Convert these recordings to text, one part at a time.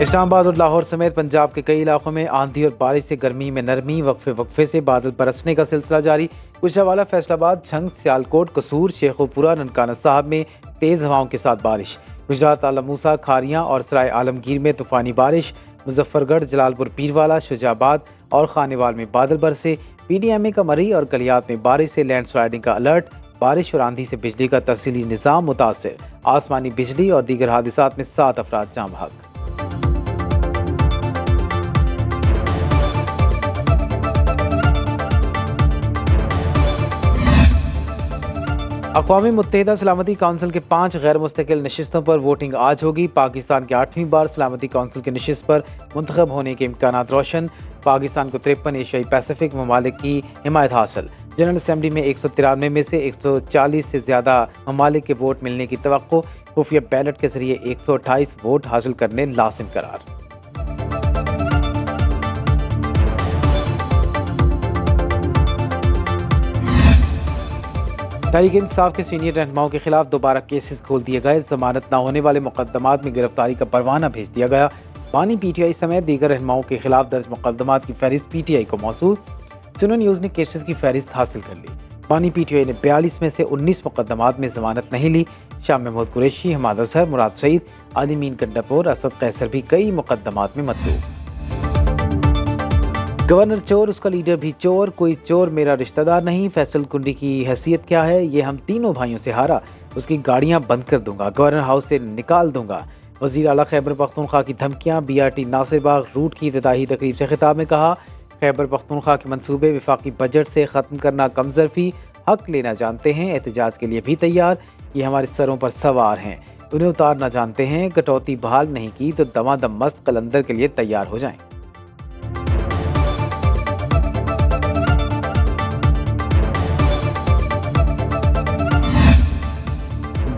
इस्लामाबाद और लाहौर समेत पंजाब के कई इलाकों में आंधी और बारिश से गर्मी में नरमी, वक्फे से बादल बरसने का सिलसिला जारी। कुशावाला, फैसलाबाद, झंग, सियालकोट, कसूर, शेखुपुरा, ननकाना साहब में तेज़ हवाओं के साथ बारिश। गुजरात, आला मूसा, खारियाँ और सराय आलमगीर में तूफ़ानी बारिश। मुजफ्फरगढ़, जलालपुर, पीरवाला, शुजाबाद और खानेवाल में बादल बरसे। PDMA का मरी और गलियात में बारिश से लैंडस्लाइडिंग का अलर्ट। बारिश और आंधी से बिजली का तफसीली निज़ाम मुतासर। आसमानी बिजली और दीगर हादसात में 7 अफराद जाँ बहक। अक़वाम मुत्तहिदा सलामती काउंसिल के 5 गैर मुस्तकिल नशिस्तों पर वोटिंग आज होगी। पाकिस्तान की 8वीं बार सलामती काउंसिल की नशिस्त पर मुंतखब होने के इम्कानात रोशन। पाकिस्तान को 53 एशियाई पैसिफिक ममालिक की हिमायत हासिल। जनरल असम्बली में 193 में से 140 से ज़्यादा ममालिक के वोट मिलने की तवक्को। खुफिया बैलेट के जरिए 128 वोट हासिल करने लाजिम करार। तहरीक इंसाफ के सीनियर रहनुमाओं के खिलाफ दोबारा केसेस खोल दिए गए। जमानत न होने वाले मुकदमात में गिरफ्तारी का परवाना भेज दिया गया। बानी PTI समेत दीगर रहनुमाओं के खिलाफ दर्ज मुकदमात की फहरिस्त PTI को मौसूल। सुनो न्यूज़ ने केसेस की फहरिस्त हासिल कर ली। बानी PTI ने 42 में से 19 मुकदमात में जमानत नहीं ली। शाह महमूद कुरैशी, हमाद अजहर, मुराद सईद, आलिमीन गंडापुर, असद कैसर भी कई मुकदमात में मतलूब। गवर्नर चोर, उसका लीडर भी चोर, कोई चोर मेरा रिश्तेदार नहीं। फैसल कुंडी की हैसियत क्या है, ये हम तीनों भाइयों से हारा, उसकी गाड़ियां बंद कर दूंगा, गवर्नर हाउस से निकाल दूंगा। वज़ीर आला खैबर पख्तूनख्वा की धमकियां। BRT नासिरबाग रूट की इब्तिदाई तकरीब से खिताब में कहा, खैबर पख्तूनख्वा के मंसूबे विफाकी बजट से ख़त्म करना कमज़रफ़ी, हक लेना जानते हैं, एहतजाज के लिए भी तैयार, ये हमारे सरों पर सवार हैं, उन्हें उतारना जानते हैं, कटौती बहाल नहीं की तो दमादम मस्त कलंदर के लिए तैयार हो जाएं।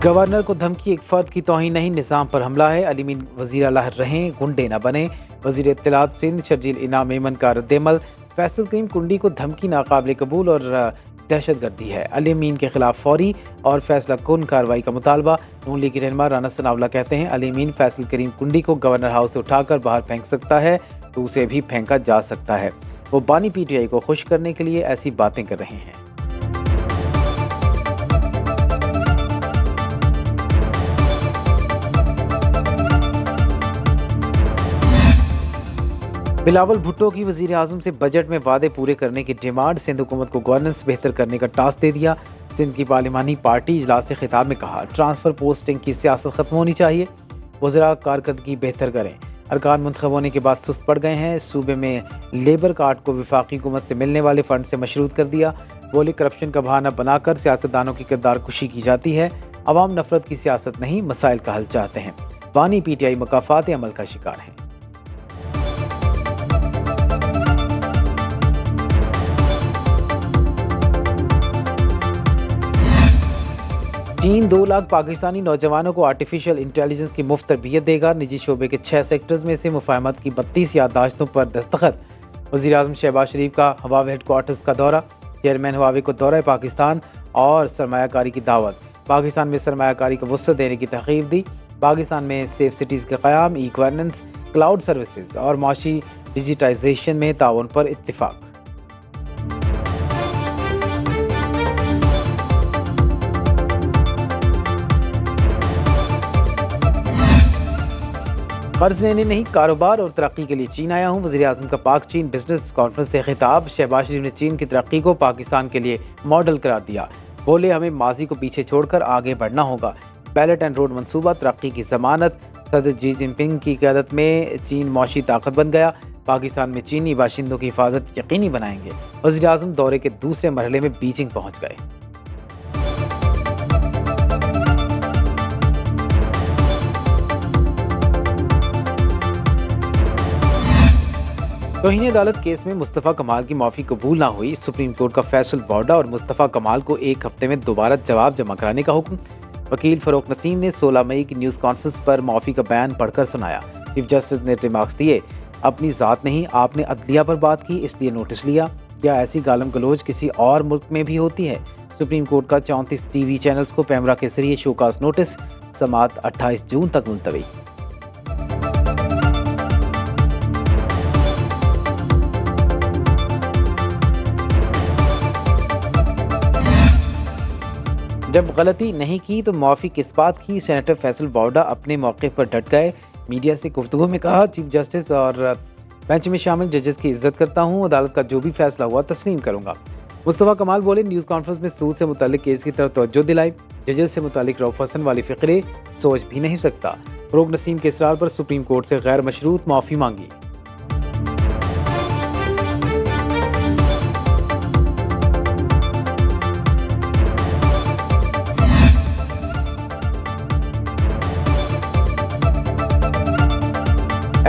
गवर्नर को धमकी, एक फर्द की तौहीन नहीं, निज़ाम पर हमला है, अलीमीन वज़ीर आला रहें, गुंडे न बने। वज़ीर इत्तलात सिंध शर्जील इनाम मेमन का रद्देमल। फैसल करीम कुंडी को धमकी नाकाबिल कबूल और दहशतगर्दी है। अलीमीन के खिलाफ फौरी और फैसला कुन कार्रवाई का मुतालबा। नून लीग के रहनुमा राना सनाउल्लाह कहते हैं, अलीमीन फैसल करीम कुंडी को गवर्नर हाउस से उठाकर बाहर फेंक सकता है तो उसे भी फेंका जा सकता है। वो बानी PTI को खुश करने के लिए ऐसी बातें कर रहे हैं। बिलावल भुट्टो की वज़ीर आज़म से बजट में वादे पूरे करने की डिमांड। सिंध हुकूमत को गवर्नेंस बेहतर करने का टास्क दे दिया। सिंध की पार्लिमानी पार्टी इजलास से खिताब में कहा, ट्रांसफ़र पोस्टिंग की सियासत ख़त्म होनी चाहिए, वज़रा कारकर्दगी बेहतर करें। अरकान मुंतखब होने के बाद सुस्त पड़ गए हैं। सूबे में लेबर कार्ड को वफाकी हुकूमत से मिलने वाले फ़ंड से मशरूत कर दिया। बोले, करप्शन का बहाना बनाकर सियासतदानों की किरदार कुशी की जाती है। अवाम नफरत की सियासत नहीं, मसाइल का हल चाहते हैं। बानी PTI मकाफात अमल का शिकार है। चीन 2 लाख पाकिस्तानी नौजवानों को आर्टिफिशियल इंटेलिजेंस की मुफ्त तरबियत देगा। निजी शोबे के 6 सेक्टर्स में से मुफाहमत की 32 याददाश्तों पर दस्तखत। वज़ीर आज़म शहबाज शरीफ का हवावे हेडक्वार्टर्स का दौरा। चेयरमैन हवावे को दौरा पाकिस्तान और सरमायाकारी की दावत। पाकिस्तान में सरमायाकारी को वुसअत देने की तहक़ीर दी। पाकिस्तान में सेफ सिटीज़ के क़याम, ई-गवर्नेंस, क्लाउड सर्विसेज और माशी डिजिटाइजेशन में ताउन पर इत्तिफाक। कर्ज लेने नहीं, कारोबार और तरक्की के लिए चीन आया हूँ। वज़ीर आज़म का पाक चीन बिजनेस कॉन्फ्रेंस से खिताब। शहबाज शरीफ ने चीन की तरक्की को पाकिस्तान के लिए मॉडल करार दिया। बोले, हमें माजी को पीछे छोड़कर आगे बढ़ना होगा। बेल्ट एंड रोड मंसूबा तरक्की की ज़मानत। सदर जी जिनपिंग की क़यादत में चीन मौशी ताकत बन गया। पाकिस्तान में चीनी बाशिंदों की हिफाजत यकीनी बनाएंगे। वज़ीर आज़म दौरे के दूसरे मरहले में बीजिंग पहुँच गए। तौहीन अदालत केस में मुस्तफ़ा कमाल की माफ़ी कबूल ना हुई। सुप्रीम कोर्ट का फैसल बोर्डा और मुस्तफ़ा कमाल को 1 हफ्ते में दोबारा जवाब जमा कराने का हुक्म। वकील फ़रूक नसीम ने 16 मई की न्यूज़ कॉन्फ्रेंस पर माफ़ी का बयान पढ़कर सुनाया। चीफ जस्टिस ने रिमार्क्स दिए, अपनी ज़ात नहीं, आपने अदलिया पर बात की इसलिए नोटिस लिया। क्या ऐसी गालम गलोच किसी और मुल्क में भी होती है? सुप्रीम कोर्ट का 34 TV चैनल्स को पैमरा के जरिए शोकास नोटिस। समाअत 28 जून तक मुलतवी। जब गलती नहीं की तो मुआफ़ी किस बात की। सेनेटर फैसल बावडा अपने मौक़िफ़ पर डट गए। मीडिया से गुफ्तगू में कहा, चीफ जस्टिस और बेंच में शामिल जजेस की इज्जत करता हूँ, अदालत का जो भी फैसला हुआ तस्लीम करूँगा। मुस्तफ़ा कमाल बोले, न्यूज़ कॉन्फ्रेंस में सूद से मुतालिक केस की तरफ तवज्जो दिलाई। जजेस से मुतालिक रऊफ़ हसन वाली फ़िक्रे सोच भी नहीं सकता। फ़रोग़ नसीम के इसरार पर सुप्रीम कोर्ट से गैर मशरूत माफ़ी मांगी।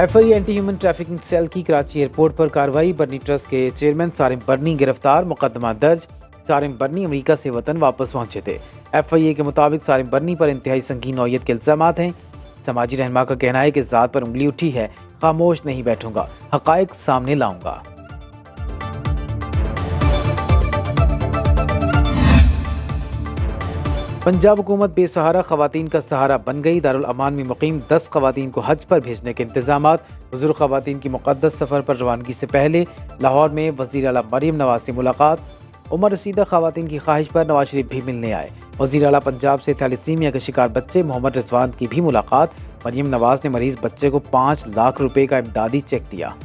FIA anti human trafficking cell की कराची एयरपोर्ट पर कार्रवाई। बर्नी ट्रस्ट के चेयरमैन सारिम बर्नी गिरफ्तार, मुकदमा दर्ज। सारिम बर्नी अमेरिका से वतन वापस पहुंचे थे। FIA के मुताबिक सारिम बर्नी पर इंतहाई संगीन नौयत के इल्ज़ामात हैं। समाजी रहनुमा का कहना है कि ज़ात पर उंगली उठी है, खामोश नहीं बैठूंगा, हक़ाइक़ सामने लाऊंगा। पंजाब हुकूमत बेसहारा ख़वातीन का सहारा बन गई। दारुल अमान में मुकीम 10 ख़वातीन को हज पर भेजने के इंतज़ामात। बुज़ुर्ग ख़वातीन की मुक़द्दस सफ़र पर रवानगी से पहले लाहौर में वज़ीर आला मरीम नवाज़ से मुलाकात। उम्र रसीदा ख़वातीन की ख्वाहिश पर नवाज शरीफ भी मिलने आए। वज़ीर आला पंजाब से थैलेसीमिया के शिकार बच्चे मोहम्मद रिजवान की भी मुलाकात। मरीम नवाज़ ने मरीज़ बच्चे को 5 लाख रुपए का इमदादी चेक दिया।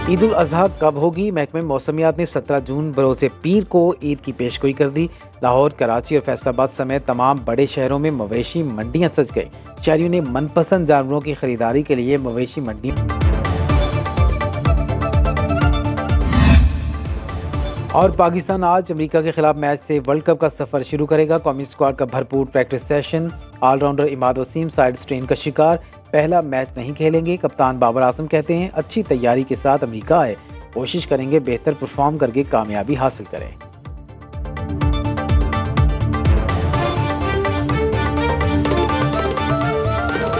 ईद उल अज़हा कब होगी? महकमे मौसमियात ने 17 जून बरोज़ पीर को ईद की पेशगोई कर दी। लाहौर, कराची और फैसलाबाद समेत तमाम बड़े शहरों में मवेशी मंडियां सज गई। शहरियों ने मनपसंद जानवरों की खरीदारी के लिए मवेशी मंडी। और पाकिस्तान आज अमेरिका के खिलाफ मैच से वर्ल्ड कप का सफर शुरू करेगा। कौमी स्क्वाड का भरपूर practice session. Allrounder Imad Wasim side strain का शिकार, पहला मैच नहीं खेलेंगे। कप्तान बाबर आजम कहते हैं, अच्छी तैयारी के साथ अमेरिका आए, कोशिश करेंगे बेहतर परफॉर्म करके कामयाबी हासिल करें।